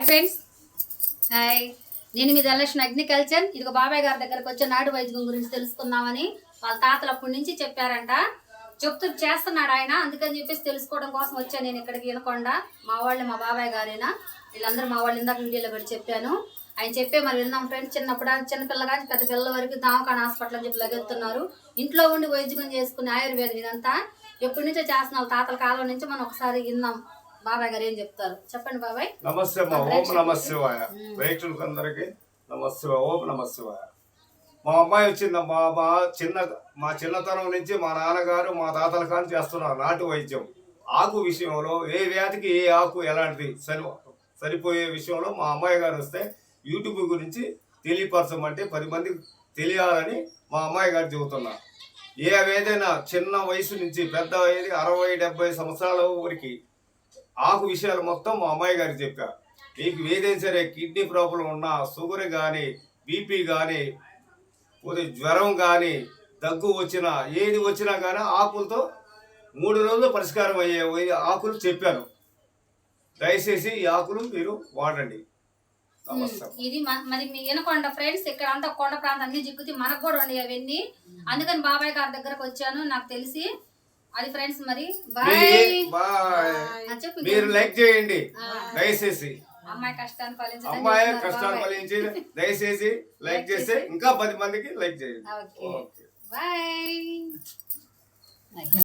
Friends hi, నేను మీ Dhanalakshmi agriculture. ఇదిగో బాబాయ్ గారి దగ్గరకు వచ్చే నాటు వైద్యం గురించి తెలుసుకుందామని వాళ్ళ తాతలు అప్పటి నుంచి చెప్పారంట. చెప్తూ చేస్తున్నాడు ఆయన, అందుకని చెప్పేసి తెలుసుకోవడం కోసం వచ్చాను నేను ఇక్కడికి. వినకుండా మా వాళ్ళే, మా బాబాయ్ గారేనా వీళ్ళందరూ మా వాళ్ళు. ఇందాక వీడియోలో కూడా చెప్పాను, ఆయన చెప్పే మరి విందాం ఫ్రెండ్స్. చిన్నపిల్ల కానీ పెద్ద పిల్లల వరకు దావకాన హాస్పిటల్ అని చెప్పి లగెత్తున్నారు. ఇంట్లో ఉండి వైద్యం చేసుకునే ఆయుర్వేదం ఇదంతా ఎప్పటి నుంచో చేస్తున్నాం, తాతల కాలం నుంచి. మనం ఒకసారి విందాం బాబాయ్ గారు ఏం చెప్తారు. చెప్పండి బాబాయ్. నమస్తే అమ్మా. ఓం నమ శివాయ. ప్రేక్షకులకు అందరికి నమస్తే. ఓం నమ శివాయ. మా అమ్మాయి వచ్చిందమ్మా. మా చిన్నతనం నుంచి మా నాన్నగారు మా తాతల కానీ చేస్తున్నారు నాటు వైద్యం. ఆకు విషయంలో ఏ వ్యాధికి ఏ ఆకు ఎలాంటిది సరిపోయే విషయంలో మా అమ్మాయి గారు వస్తే యూట్యూబ్ గురించి తెలియపరచమంటే 10 మందికి తెలియాలని మా అమ్మాయి గారు చెబుతున్నారు. ఏదైనా చిన్న వయసు నుంచి పెద్ద 60-70 సంవత్సరాల వరకు ఆకు విషయాలు మొత్తం మా అమ్మాయి గారికి చెప్పారు. మీకు ఏదైనా సరే కిడ్నీ ప్రాబ్లం ఉన్నా, షుగర్ కానీ, బీపీ కానీ, జ్వరం కానీ, దగ్గు వచ్చినా, ఏది వచ్చినా కానీ ఆకులతో 3 రోజులు పరిష్కారం అయ్యే ఆకులు చెప్పాను. దయచేసి ఈ ఆకులు మీరు వాడండి. ఇది మరి మీ వినకొండ ఫ్రెండ్స్. ఇక్కడ అంతా కొండ ప్రాంతం అన్ని జిక్కుతి మనకు కూడా ఉండే అవన్నీ. అందుకని బాబాయ్ గారి దగ్గరకు వచ్చాను, నాకు తెలిసి అది ఫ్రెండ్స్. మరి మీరు లైక్ చేయండి దయచేసి. అమ్మాయి కష్టాలు ఫలించి దయచేసి లైక్ చేస్తే ఇంకా 10 మందికి లైక్ చేయండి. బాయ్.